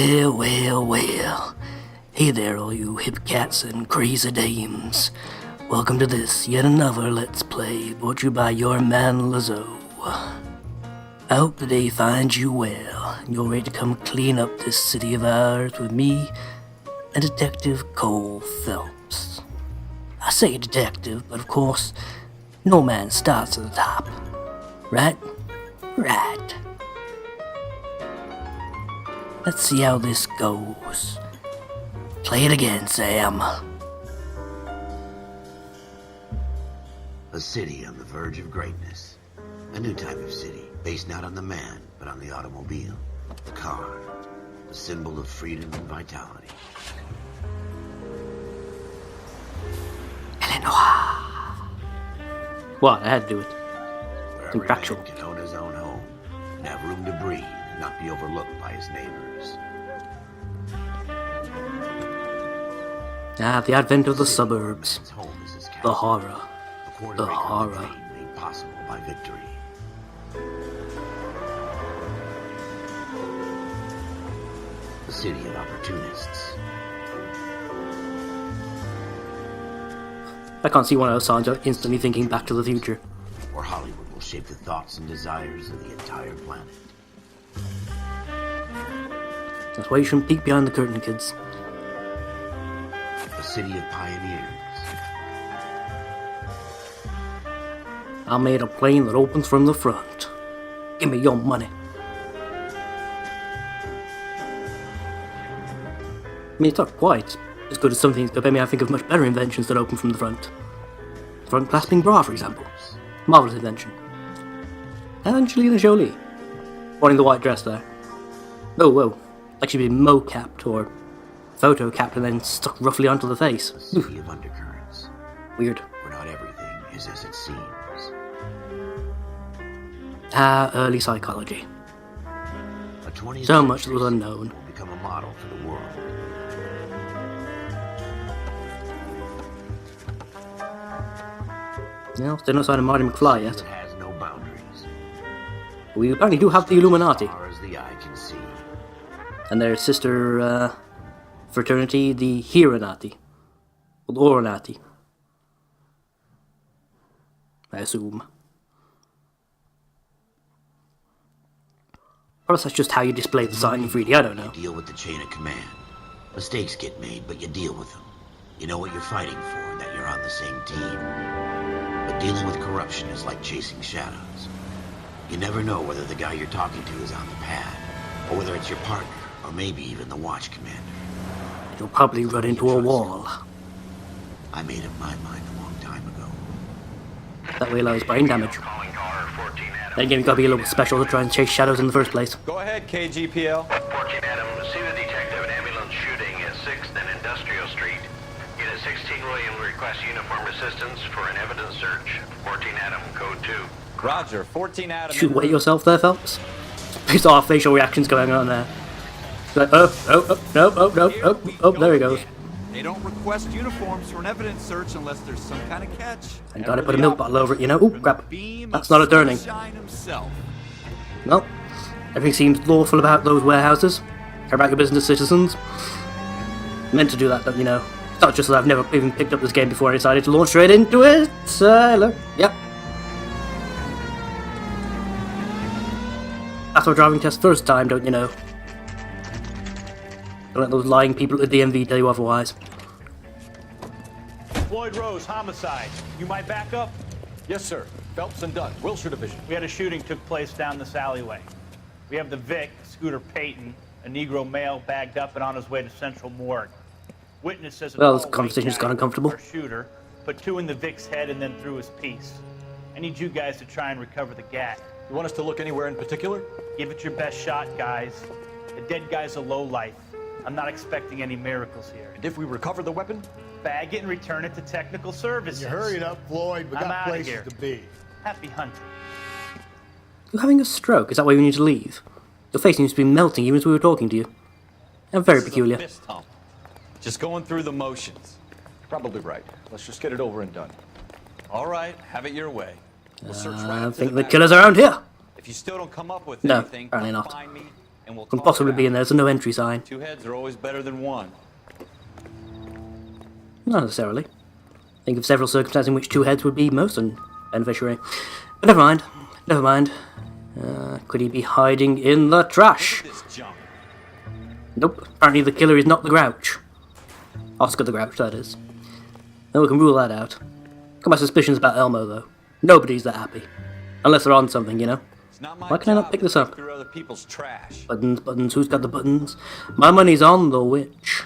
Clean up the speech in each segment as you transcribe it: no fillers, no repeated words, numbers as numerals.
Well, well, well. Hey there, all you hip cats and crazy dames. Welcome to this, yet another Let's Play, brought to you by your man Lizzo. I hope the day finds you well, and you're ready to come clean up this city of ours with me and Detective Cole Phelps. I say detective, but of course, no man starts at the top. Right? Right. Let's see how this goes. Play it again, Sam. A city on the verge of greatness. A new type of city, based not on the man, but on the automobile. The car. The symbol of freedom and vitality. L.A.Noire. What? I had to do it. Where every Contractual. man can own his own home, and have room to breathe, and not be overlooked by his neighbors. Ah, the advent of the suburbs. Man's home is his castle. The horror. A quarter The acre of horror. dream made possible by victory. A city of opportunists. I can't see one of those signs without instantly thinking Back to the Future. Where Hollywood will shape the thoughts and desires of the entire planet. That's why you shouldn't peek behind the curtain, kids. A city of pioneers. I made a plane that opens from the front. Give me your money. I mean, it's not quite as good as some things, but maybe I think of much better inventions that open from the front. Front clasping bra, for example. Marvelous invention. Angelina Jolie. Wanting the white dress there. Oh, whoa. Like she'd been mo-capped or photo-capped and then stuck roughly onto the face. A city of undercurrents. Weird. Where not everything is as it seems. Ah, early psychology. A 20th So much that century was city unknown. will become a model for the world. Yeah, still no sign of Marty McFly yet. It has no boundaries. We apparently do have the Illuminati. As far as the eye can see. And their sister fraternity, the Hiranati. Or the Oronati. I assume. Perhaps that's just how you display the sign in 3D, I don't know. You deal with the chain of command. Mistakes get made, but you deal with them. You know what you're fighting for, and that you're on the same team. But dealing with corruption is like chasing shadows. You never know whether the guy you're talking to is on the pad, or whether it's your partner, or maybe even the watch commander. You'll probably run into a wall. I made up my mind a long time ago. That way allows brain damage. Then again, you've got to be a little special to try and chase shadows in the first place. Go ahead, KGPL. 14 Adam, see the detective an ambulance shooting at 6th and Industrial Street. Unit 16 William requests uniform assistance for an evidence search. 14 Adam, code 2. Roger, 14 Adam. You should wait yourself there, Phelps. Bizarre facial reactions going on there. Like, oh, there he goes. They don't request uniforms for an evidence search unless there's some kind of catch. And gotta put a milk bottle over it, you know? Ooh, crap. That's not a turning. No. Everything seems lawful about those warehouses. Care about your business, citizens. Meant to do that, you know. It's not just that I've never even picked up this game before I decided to launch straight into it. Look. Yep. After a driving test first time, don't you know? Don't let those lying people at the DMV tell you otherwise. Floyd Rose, homicide. You might back up? Yes, sir. Phelps and Dunn, Wilshire Division. We had a shooting took place down this alleyway. We have the Vic, Scooter Payton, a Negro male bagged up and on his way to Central Morgue. Witness says Well, this conversation's got uncomfortable. Our shooter put 2 in the Vic's head and then threw his piece. I need you guys to try and recover the gat. You want us to look anywhere in particular? Give it your best shot, guys. The dead guy's a lowlife. I'm not expecting any miracles here. And if we recover the weapon? Bag it and return it to technical services. You hurried up, Floyd. We I'm got outta places here. to be. Happy hunting. You're having a stroke? Is that why you need to leave? Your face seems to be melting even as we were talking to you. And very peculiar. Fist hump. Just going through the motions. Probably right. Let's just get it over and done. All right, have it your way. We'll search right I up to think the the killer's around here. If you still don't come up with No, anything, apparently not. find me and we'll Couldn't talk possibly it be in out. there. There's a no entry sign. 2 heads are always better than 1. Not necessarily. Think of several circumstances in which 2 heads would be most beneficiary. But never mind. Never mind. Could he be hiding in the trash? Look at this junk. Nope. Apparently the killer is not the Grouch. Oscar the Grouch, that is. No, we can rule that out. Got my suspicions about Elmo, though. Nobody's that happy. Unless they're on something, you know? It's not my Why can I not job pick to this up? pick through other people's trash. Buttons, buttons, who's got the buttons? My money's on the witch.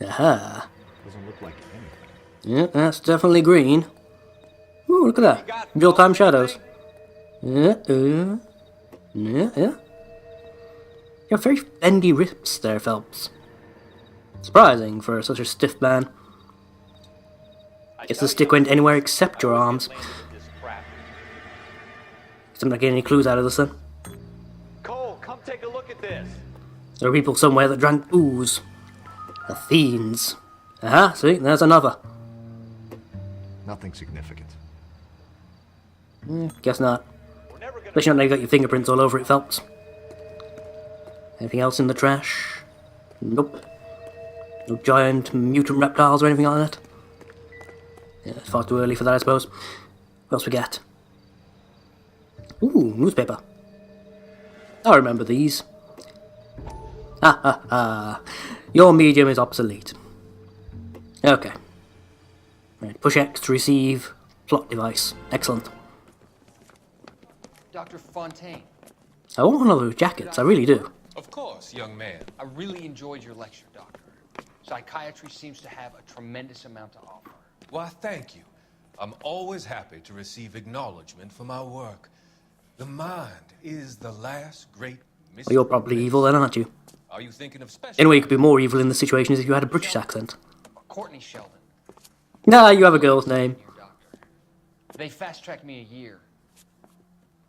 Aha. Doesn't look like anything. Yeah, that's definitely green. Ooh, look at that. Real-time shadows. Yeah. You have very bendy wrists there, Phelps. Surprising for such a stiff man. Guess the stick went anywhere except your arms. I'm not getting any clues out of this then. Cole, come take a look at this. There are people somewhere that drank booze. The fiends. Aha, see, there's another. Nothing significant. Guess not. Especially not now you got your fingerprints all over it, Phelps. Anything else in the trash? Nope. No giant mutant reptiles or anything like that? Yeah, it's far too early for that, I suppose. What else we got? Ooh, newspaper. I remember these. Ha ha ha. Your medium is obsolete. Okay. Right, push X to receive plot device. Excellent. Dr. Fontaine, I want one of those jackets, I really do. Of course, young man. I really enjoyed your lecture, Doctor. Psychiatry seems to have a tremendous amount to offer. Why, thank you. I'm always happy to receive acknowledgement for my work. The mind is the last great mystery. You're probably evil then, aren't you? Are you thinking of special? Anyway, you could be more evil in this situation if you had a British accent. Courtney Sheldon, Nah, you have a girl's name. your doctor. They fast-tracked me a year.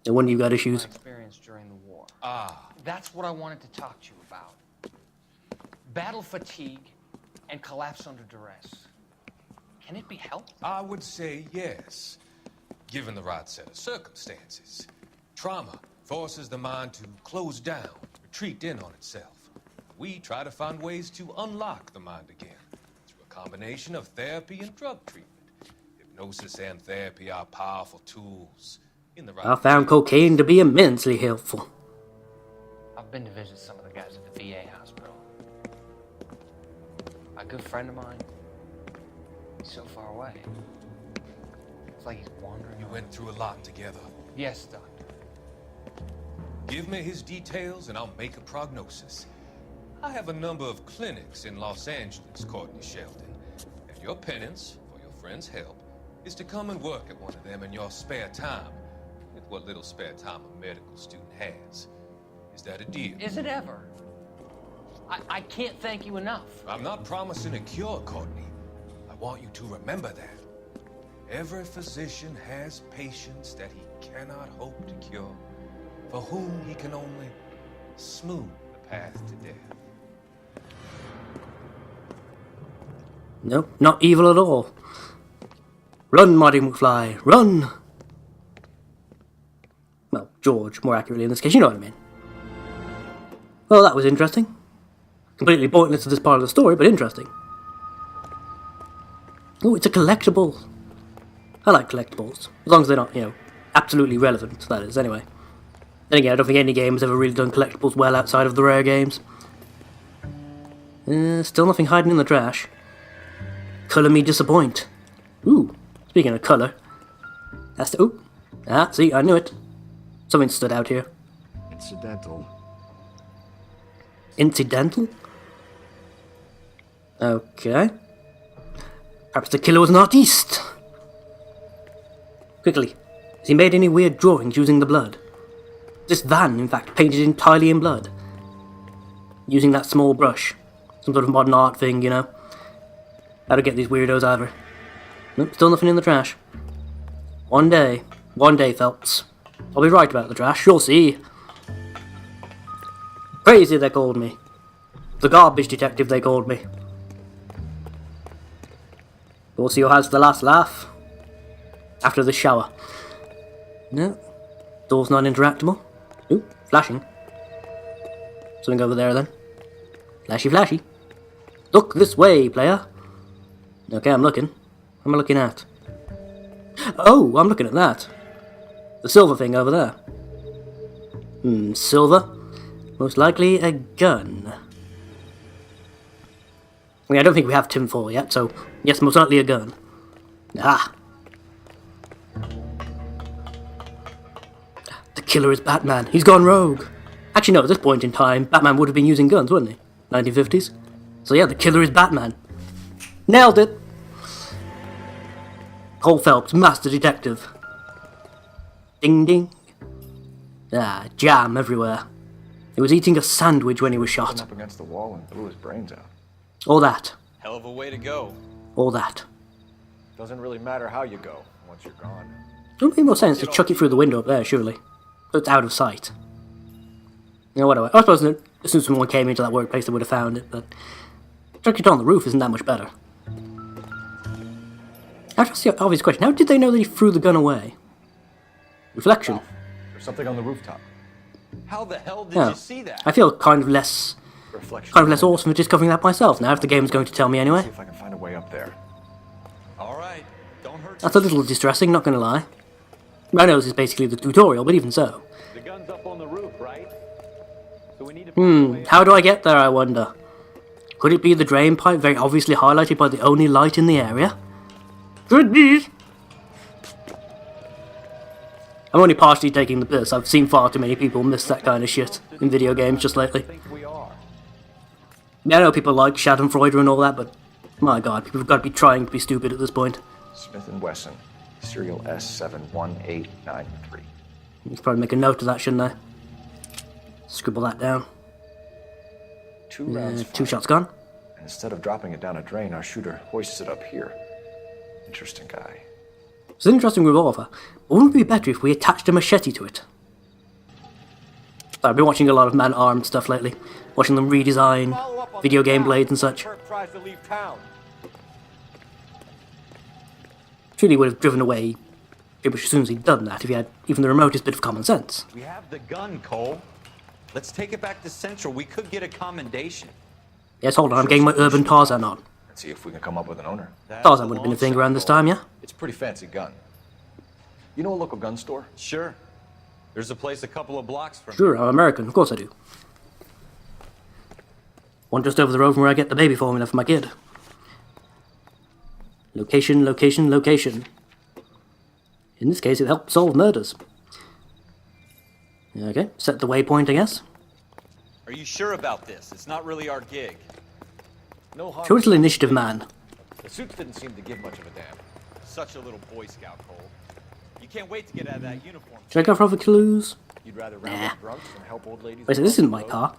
No wonder you got My issues. experience during the war. Ah, That's what I wanted to talk to you about. Battle fatigue and collapse under duress. Can it be helped? I would say yes, given the right set of circumstances. Trauma forces the mind to close down, retreat in on itself. We try to find ways to unlock the mind again through a combination of therapy and drug treatment. Hypnosis and therapy are powerful tools. In the right I found cocaine to be immensely helpful. I've been to visit some of the guys at the VA hospital. A good friend of mine, he's so far away. It's like he's wandering You away. went through a lot together. Yes, Doctor. Give me his details and I'll make a prognosis. I have a number of clinics in Los Angeles, Courtney Sheldon. And your penance, for your friend's help, is to come and work at one of them in your spare time. With what little spare time a medical student has. Is that a deal? Is it ever? I can't thank you enough. I'm not promising a cure, Courtney. I want you to remember that. Every physician has patients that he cannot hope to cure, for whom he can only smooth the path to death. Nope, not evil at all. Run, Marty McFly, run! Well, George, more accurately in this case, you know what I mean. Well, that was interesting. Completely pointless to this part of the story, but interesting. Oh, it's a collectible. I like collectibles. As long as they're not, you know, absolutely relevant, that is, anyway. Then again, I don't think any game has ever really done collectibles well outside of the rare games. Still nothing hiding in the trash. Colour me disappoint. Ooh, speaking of colour. That's the... Ooh. Ah, see, I knew it. Something stood out here. Incidental. Incidental? Okay. Perhaps the killer was an artiste. Quickly, has he made any weird drawings using the blood? This van, in fact, painted entirely in blood. Using that small brush. Some sort of modern art thing, you know. How to get these weirdos over. Nope, still nothing in the trash. One day, Phelps. I'll be right about the trash, you'll see. Crazy, they called me. The garbage detective, they called me. We'll see who has the last laugh. After the shower. No. Door's not interactable. Ooh, Flashing. Something over there then. Flashy, flashy. Look this way, player. Okay, I'm looking. What am I looking at? Oh, I'm looking at that. The silver thing over there. Silver? Most likely a gun. I mean, I don't think we have tinfoil yet, so yes, most likely a gun. Ah! The killer is Batman. He's gone rogue. Actually, no, at this point in time, Batman would have been using guns, wouldn't he? 1950s. So yeah, the killer is Batman. Nailed it! Cole Phelps, master detective. Ding ding. Ah, jam everywhere. He was eating a sandwich when he was shot. Up against the wall and blew his brains out. All that. Hell of a way to go. All that. Doesn't really matter how you go once you're gone. It would make more sense to chuck it through the window up there, surely. So it's out of sight. You know, whatever. I suppose as soon as someone came into that workplace, they would have found it, but chuck it on the roof isn't that much better. I ask the obvious question. How did they know that he threw the gun away? Reflection. There's something on the rooftop. How the hell did Yeah. you see that? I feel kind of less awesome for discovering that myself now, if the game's going to tell me anyway. See if I can find a way up there. All right, don't hurt. That's a little distressing, not gonna lie. I know this is basically the tutorial, but even so. The gun's up on the roof, right? So we need to How do I get there, I wonder? Could it be the drain pipe, very obviously highlighted by the only light in the area? Could be! I'm only partially taking the piss. I've seen far too many people miss that kind of shit in video games just lately. Yeah, I know people like Schadenfreude and all that, but my god, people have got to be trying to be stupid at this point. Smith & Wesson, serial S71893. I should probably make a note of that, shouldn't I? Scribble that down. 2 rounds 2 fired. shots gone. And instead of dropping it down a drain, our shooter hoists it up here. Interesting guy. It's an interesting revolver. But wouldn't it be better if we attached a machete to it? I've been watching a lot of man-armed stuff lately. Watching them redesign video game blades and such. Truly would have driven away pretty much as soon as he'd done that if he had even the remotest bit of common sense. We have the gun, Cole. Let's take it back to Central. We could get a commendation. Yes, hold on, I'm getting my urban Tarzan on. Let's see if we can come up with an owner. Tarzan would have been a thing around this time, yeah? It's a pretty fancy gun. You know a local gun store? Sure. There's a place a couple of blocks from. Sure, I'm American, of course I do. One just over the road from where I get the baby formula for my kid. Location, location, location. In this case, it helped solve murders. Okay, set the waypoint, I guess. Are you sure about this? It's not really our gig. No harm. Show a little initiative, man. The suits didn't seem to give much of a damn. Such a little Boy Scout, Cole. You can't wait to get out of that uniform. Should I go for other clues? You'd rather round up drunks than help old ladies. Wait, so this isn't my car.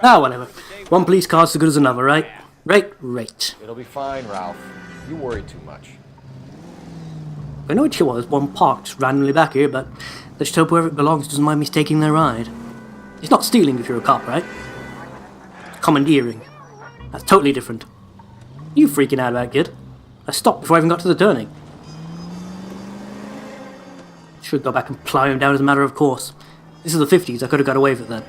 Ah, whatever. One police car's as good as another, right? Right. It'll be fine, Ralph. You worry too much. I know what she was, one parked randomly back here, but let's just hope whoever it belongs doesn't mind me taking their ride. It's not stealing if you're a cop, right? Commandeering. That's totally different. You freaking out about, kid. I stopped before I even got to the turning. Should go back and plow him down as a matter of course. This is the 50s, I could have got away with it then.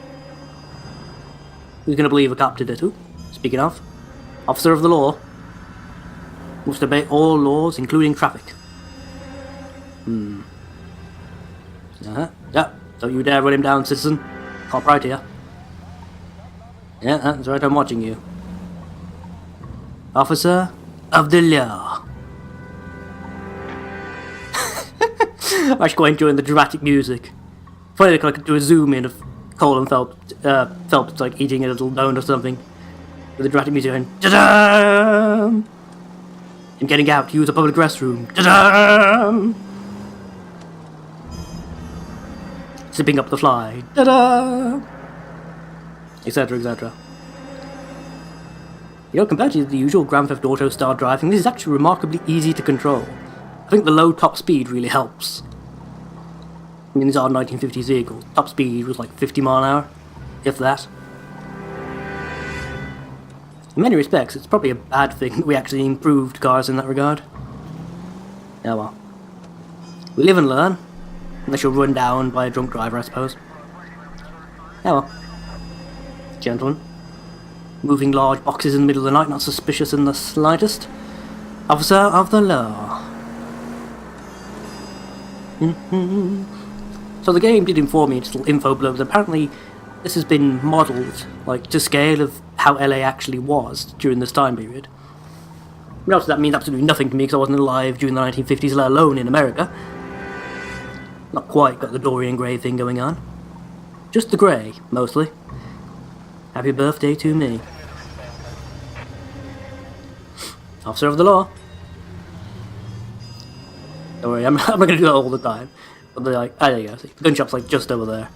Who's gonna believe a cop did it? Who? Speaking of, officer of the law. Must obey all laws, including traffic. Yeah, don't you dare run him down, citizen. Cop right here. Yeah, that's right, I'm watching you. Officer of the law. I should go enjoying the dramatic music. Funny if I could do a zoom in of Cole and Phelps like eating a little donut or something. With the dramatic music going, ta-da! And getting out to use a public restroom. Ta-da! Zipping up the fly. Ta-da! Etc, etc. You know, compared to the usual Grand Theft Auto style driving, this is actually remarkably easy to control. I think the low top speed really helps. I mean, these are 1950s vehicles. Top speed was like 50 mile an hour, if that. In many respects, it's probably a bad thing that we actually improved cars in that regard. Yeah, well. We live and learn. Unless you're run down by a drunk driver, I suppose. Oh well. Gentlemen. Moving large boxes in the middle of the night, not suspicious in the slightest. Officer of the law. So the game did inform me, just a little info blurb, that apparently this has been modelled, like, to scale of how LA actually was during this time period. Notice that means absolutely nothing to me because I wasn't alive during the 1950s, let alone in America. Not quite got the Dorian Gray thing going on. Just the grey, mostly. Happy birthday to me. Officer of the law. Don't worry, I'm not going to do that all the time. But they're like, there you go. See, the gun shop's like just over there.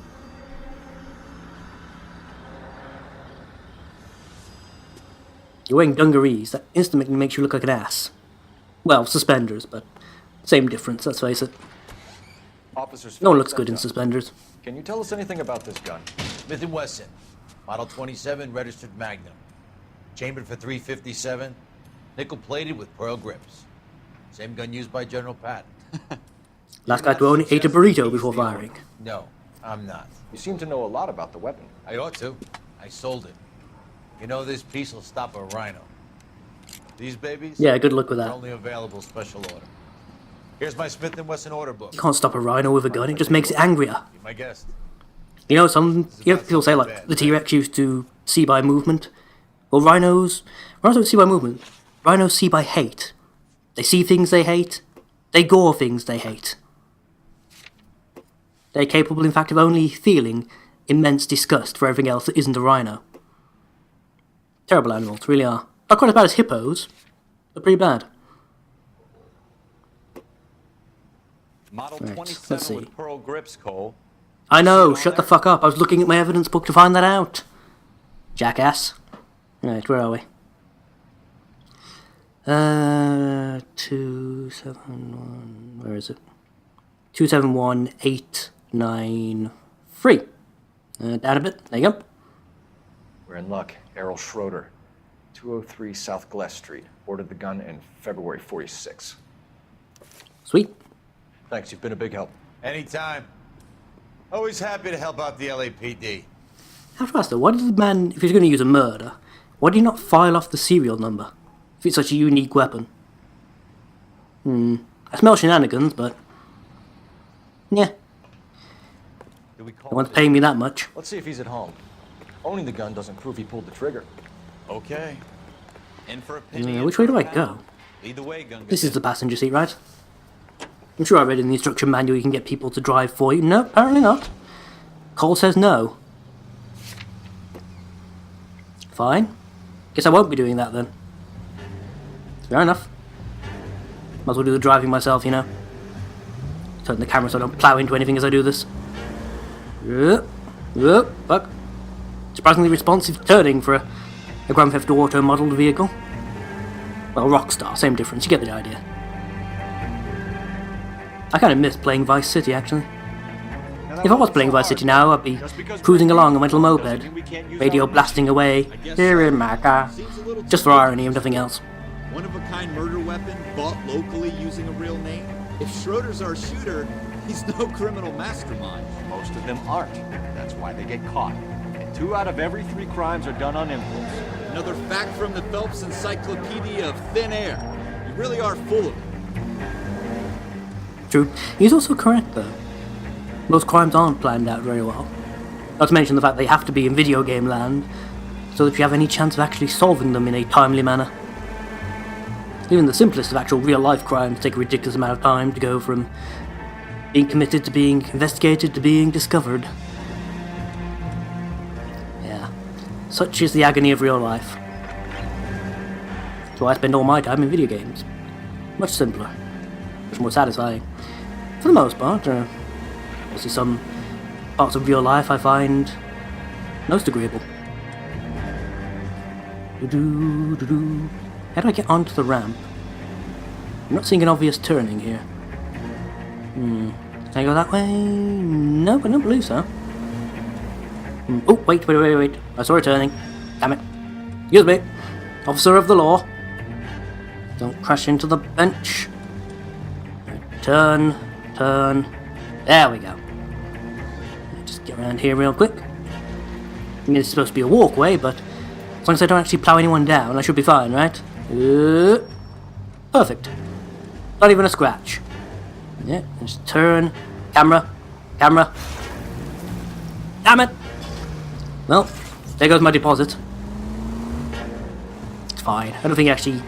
You're wearing dungarees. That instantly makes you look like an ass. Well, suspenders, but same difference, let's face it. Officers, No one looks good in suspenders. Can you tell us anything about this gun? Smith & Wesson, Model 27, registered Magnum. Chambered for .357, nickel-plated with pearl grips. Same gun used by General Patton. Last guy to own ate a burrito before firing. No, I'm not. You seem to know a lot about the weapon. I ought to. I sold it. You know, this piece will stop a rhino. These babies? Yeah, good luck with They're that. only available special order. Here's my Smith & Wesson order book. You can't stop a rhino with a gun, it just makes it angrier. Be my guest. You know, people say, like, the T-Rex used to see by movement. Well, rhinos don't see by movement. Rhinos see by hate. They see things they hate. They gore things they hate. They're capable, in fact, of only feeling immense disgust for everything else that isn't a rhino. Terrible animals, really are. Not quite as bad as hippos, but pretty bad. Model Right, 27 let's see. with pearl grips, Cole. I know, shut the fuck up. I was looking at my evidence book to find that out. Jackass. Right, where are we? 271... Where is it? 271893. Down a bit. There you go. We're in luck. Errol Schroeder, 203 South Glass Street. Ordered the gun in February '46. Sweet. Thanks, you've been a big help. Anytime. Always happy to help out the LAPD. I have to ask though, why did the man, if he's going to use a murder, why did he not file off the serial number? If it's such a unique weapon. I smell shenanigans, but... yeah. Do we call No one's paying me that much. Let's see if he's at home. Owning the gun doesn't prove he pulled the trigger. Okay. In for a penny. Which way do I go? Lead the way, Gunga. This is the passenger seat, right? I'm sure I read in the instruction manual you can get people to drive for you. No, apparently not. Cole says no. Fine. Guess I won't be doing that then. Fair enough. Might as well do the driving myself, you know. Turn the camera so I don't plow into anything as I do this. Fuck. Surprisingly responsive turning for a Grand Theft Auto modelled vehicle. Well, Rockstar, same difference, you get the idea. I kind of miss playing Vice City, actually. If I was playing Vice City now, I'd be cruising along on my little moped, radio blasting away, here in my car, just for irony and nothing else. One-of-a-kind murder weapon bought locally using a real name? If Schroeder's our shooter, he's no criminal mastermind. Most of them aren't. That's why they get caught. And 2 out of every 3 crimes are done on impulse. Another fact from the Phelps Encyclopedia of Thin Air. You really are full of it. True. He's also correct, though. Most crimes aren't planned out very well. Not to mention the fact they have to be in video game land, so that you have any chance of actually solving them in a timely manner. Even the simplest of actual real-life crimes take a ridiculous amount of time to go from being committed to being investigated to being discovered. Yeah. Such is the agony of real life. So I spend all my time in video games. Much simpler. Much more satisfying. For the most part, obviously some parts of real life I find most agreeable. How do I get onto the ramp? I'm not seeing an obvious turning here. Can I go that way? No, I don't believe so. Oh, wait. I saw a turning. Damn it. Excuse me. Officer of the law. Don't crash into the bench. Turn. There we go. Just get around here real quick. I mean, it's supposed to be a walkway, but as long as I don't actually plow anyone down, I should be fine, right? Perfect. Not even a scratch. Yeah, just turn. Camera. Camera. Damn it! Well, there goes my deposit. It's fine. I don't think it actually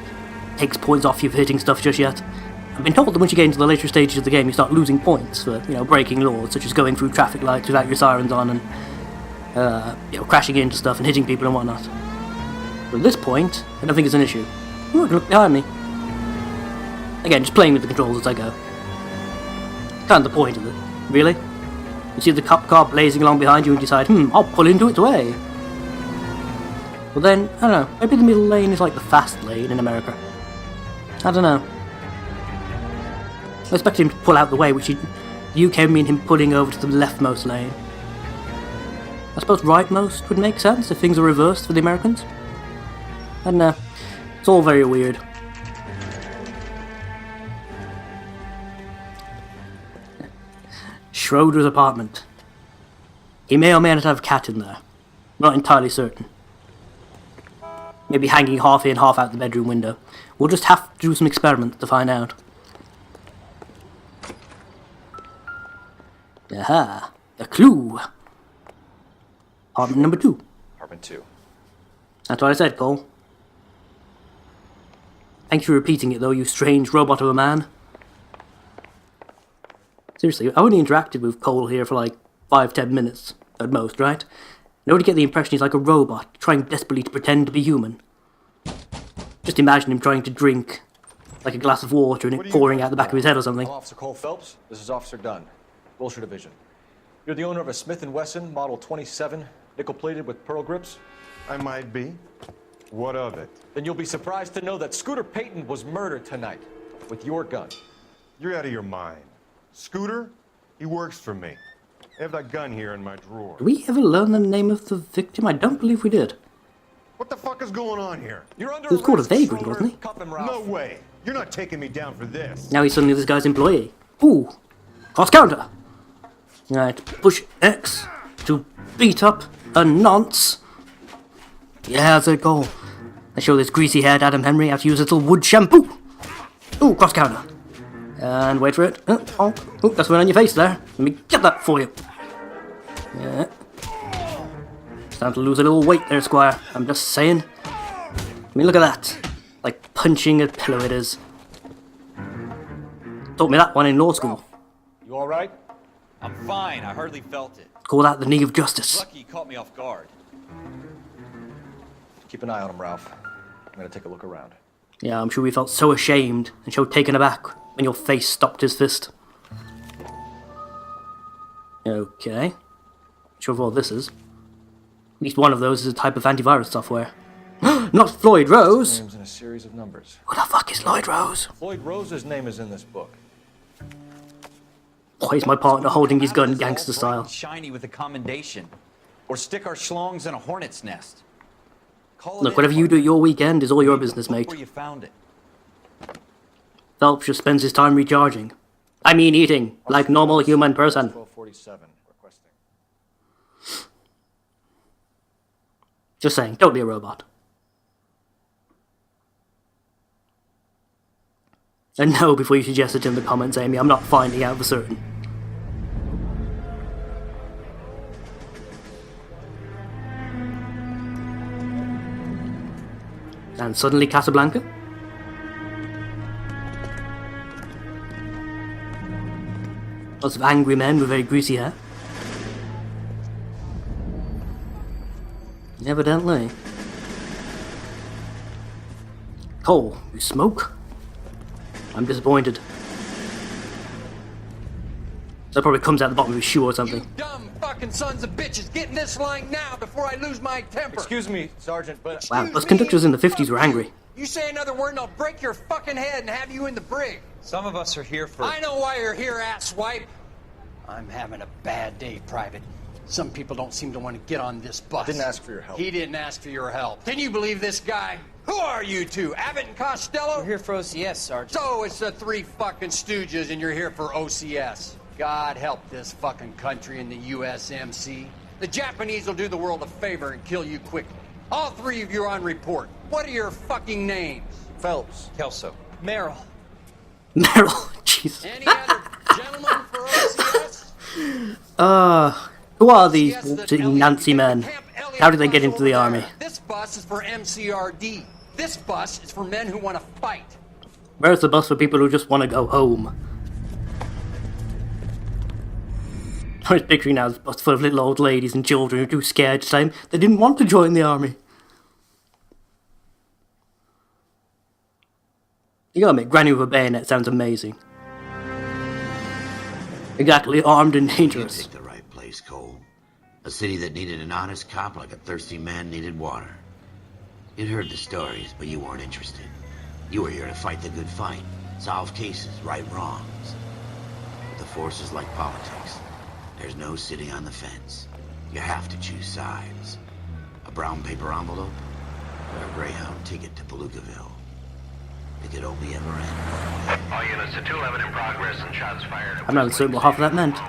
takes points off you for hitting stuff just yet. I've been told that once you get into the later stages of the game, you start losing points for, breaking laws, such as going through traffic lights without your sirens on and, crashing into stuff and hitting people and whatnot. But at this point, I don't think it's an issue. Ooh, I can look behind me. Again, just playing with the controls as I go. Kind of the point of it, really. You see the cop car blazing along behind you and decide, I'll pull into its way. Well then, I don't know, maybe the middle lane is like the fast lane in America. I don't know. I expected him to pull out the way, which the UK would mean him pulling over to the leftmost lane. I suppose rightmost would make sense if things are reversed for the Americans. I don't know. It's all very weird. Schroeder's apartment. He may or may not have a cat in there. Not entirely certain. Maybe hanging half in, half out the bedroom window. We'll just have to do some experiments to find out. Aha! The clue! Apartment number 2. Apartment 2. That's what I said, Cole. Thank you for repeating it, though, you strange robot of a man. Seriously, I only interacted with Cole here for like 5-10 minutes, at most, right? I already get the impression he's like a robot, trying desperately to pretend to be human. Just imagine him trying to drink, like a glass of water and it pouring out the back of his head or something. I'm Officer Cole Phelps. This is Officer Dunn. Wilshire Division. You're the owner of a Smith & Wesson Model 27, nickel-plated with pearl grips? I might be. What of it? Then you'll be surprised to know that Scooter Payton was murdered tonight with your gun. You're out of your mind. Scooter? He works for me. I have that gun here in my drawer. Did we ever learn the name of the victim? I don't believe we did. What the fuck is going on here? You're under He was called a arrest, vagrant, Schroeder. wasn't he? Cuff him, Ralph. No way. You're not taking me down for this. Now he's suddenly this guy's employee. Ooh! Cross counter! Right, push X to beat up a nonce. Yeah, that's a goal. I show this greasy-haired Adam Henry how to use a little wood shampoo. Ooh, cross counter. And wait for it. Oh, that's one on your face there. Let me get that for you. Yeah. It's time to lose a little weight there, Squire. I'm just saying. I mean, look at that. Like punching a pillow it is. Taught me that one in law school. You all right? I'm fine. I hardly felt it. Call that the knee of justice. Lucky you caught me off guard. Keep an eye on him, Ralph. I'm gonna take a look around. Yeah, I'm sure we felt so ashamed and so taken aback when your face stopped his fist. Okay. Not sure what this is. At least one of those is a type of antivirus software. Not Floyd Rose! Names in a series of numbers. Who the fuck is Floyd Rose? Floyd Rose's name is in this book. Why is my partner holding his gun gangster style? Shiny with a commendation. Or stick our schlongs in a hornet's nest. Call Look, whatever you do at your weekend is all your business, mate. Where you found it. Phelps just spends his time recharging. I mean eating, like normal human person. 1247, requesting. Just saying, don't be a robot. And no, before you suggest it in the comments, Amy, I'm not finding out for certain. And suddenly Casablanca? Lots of angry men with very greasy hair. Evidently. Cole, you smoke? I'm disappointed. That probably comes out the bottom of his shoe or something. You dumb fucking sons of bitches, get in this line now before I lose my temper. Excuse me, Sergeant, but... Wow, those conductors in the 50s were angry. You say another word and I'll break your fucking head and have you in the brig. Some of us are here for... I know why you're here, asswipe. I'm having a bad day, Private. Some people don't seem to want to get on this bus. Didn't ask for your help. He didn't ask for your help. Can you believe this guy? Who are you two? Abbott and Costello? We're here for OCS, Sergeant. So it's the three fucking stooges and you're here for OCS. God help this fucking country and the USMC. The Japanese will do the world a favor and kill you quickly. All three of you are on report. What are your fucking names? Phelps. Kelso. Meryl. Meryl, Jesus. Any other gentlemen for OCS? Who are these waltzing Nancy men? How did they get into the army? This bus is for MCRD. This bus is for men who want to fight. Where's the bus for people who just want to go home? I was picturing now this bus full of little old ladies and children who are too scared to say they didn't want to join the army. You gotta admit, Granny with a bayonet sounds amazing. Exactly, armed and dangerous. You picked the right place, Cole. A city that needed an honest cop like a thirsty man needed water. You'd heard the stories, but you weren't interested. You were here to fight the good fight, solve cases, right wrongs. But the force is like politics. There's no sitting on the fence. You have to choose sides. A brown paper envelope, or a Greyhound ticket to Palookaville. It could only ever end. All units to 211 in progress and shots fired. I'm not certain what half of that meant.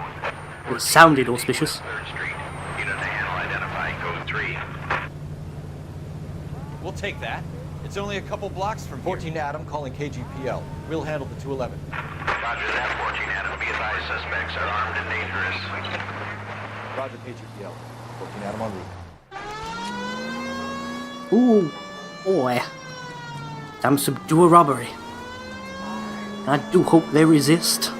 It sounded auspicious. 3rd Street. Unit to handle identify code 3. We'll take that. It's only a couple blocks from 14 Adam calling KGPL. We'll handle the 211. Roger that, 14 Adam. Be advised, suspects are armed and dangerous. Roger, KGPL. 14 Adam on route. Ooh, boy. Time to subdue a robbery. I do hope they resist.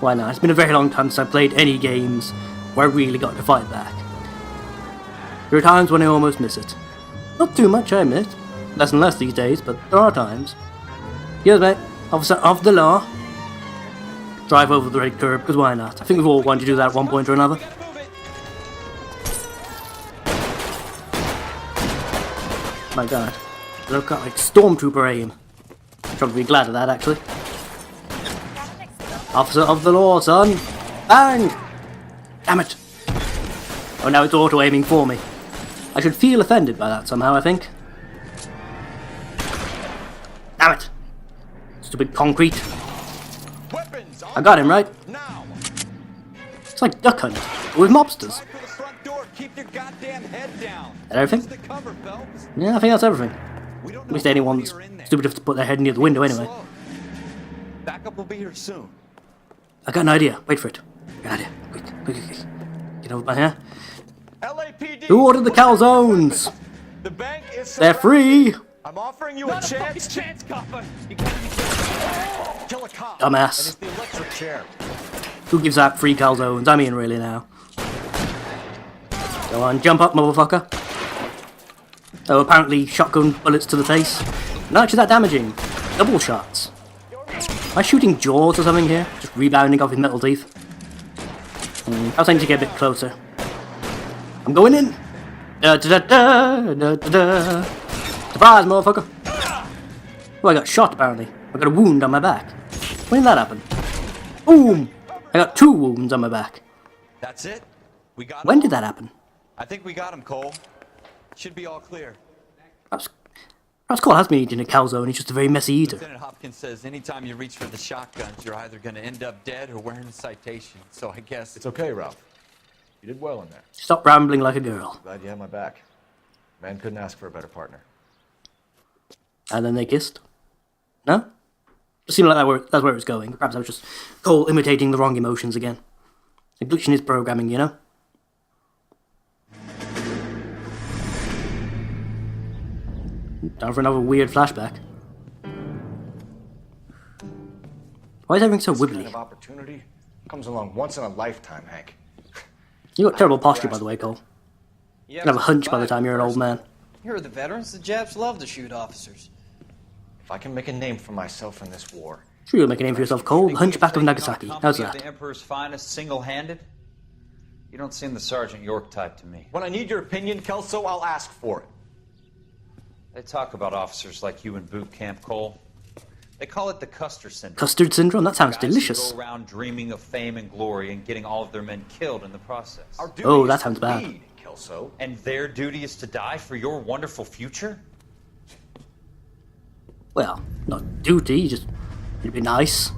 Why not? It's been a very long time since I played any games where I really got to fight back. There are times when I almost miss it. Not too much, I admit. Less and less these days, but there are times. Yes, mate. Officer of the law. Drive over the red curb, because why not? I think we've all wanted to do that at one point or another. My god. I've got like stormtrooper aim. Probably glad of that, actually. Officer of the law, son. Bang! Damn it. Oh, now it's auto-aiming for me. I should feel offended by that somehow, I think. Damn it. Stupid concrete. I got him, right? It's like Duck Hunt, with mobsters. Keep your goddamn head down. Is that everything? Yeah, I think that's everything. At least anyone's stupid enough to put their head near the window anyway. Backup will be here soon. I got an idea. Wait for it. Got an idea. Quick. Get over by here. LAPD. Who ordered the calzones? The bank is They're free. I'm offering you a chance. Chance, copper. You gotta be kill a cop. Dumbass. And it's the electric chair. Who gives out free calzones? I mean, really now. Go on, jump up, motherfucker. Oh, apparently shotgun bullets to the face. Not actually that damaging. Double shots. Am I shooting jaws or something here? Just rebounding off his metal teeth. I was aiming to get a bit closer. I'm going in. Surprise, motherfucker. Oh, I got shot apparently. I got a wound on my back. When did that happen? Boom! I got 2 wounds on my back. That's it? We got When did that happen? I think we got him, Cole. Should be all clear. Perhaps Cole has been eating a calzone, he's just a very messy eater. Lieutenant Hopkins says anytime you reach for the shotguns, you're either going to end up dead or wearing a citation. So I guess... It's okay, Ralph. You did well in there. Stop rambling like a girl. Glad you had my back. Man couldn't ask for a better partner. And then they kissed? No? It seemed like that's where it was going. Perhaps I was just Cole imitating the wrong emotions again. A glitch in his programming, you know? Time for another weird flashback. Why is everything so This wibbly? kind of opportunity comes along once in a lifetime, Hank. You got terrible posture, by the way, Cole. You have a hunch by the time you're an old man. You're the veterans. The Japs love to shoot officers. If I can make a name for myself in this war... Sure, you'll make a name for yourself, Cole. The Hunchback of Nagasaki. How's that? The Emperor's finest, single-handed? You don't seem the Sergeant York type to me. When I need your opinion, Kelso, I'll ask for it. They talk about officers like you in boot camp, Cole. They call it the Custer syndrome. Custard syndrome? That sounds Guys who delicious. go around dreaming of fame and glory and getting all of their men killed in the process. Oh, that sounds bad. Kelso. And their duty is to die for your wonderful future? Well, not duty, just it'd be nice.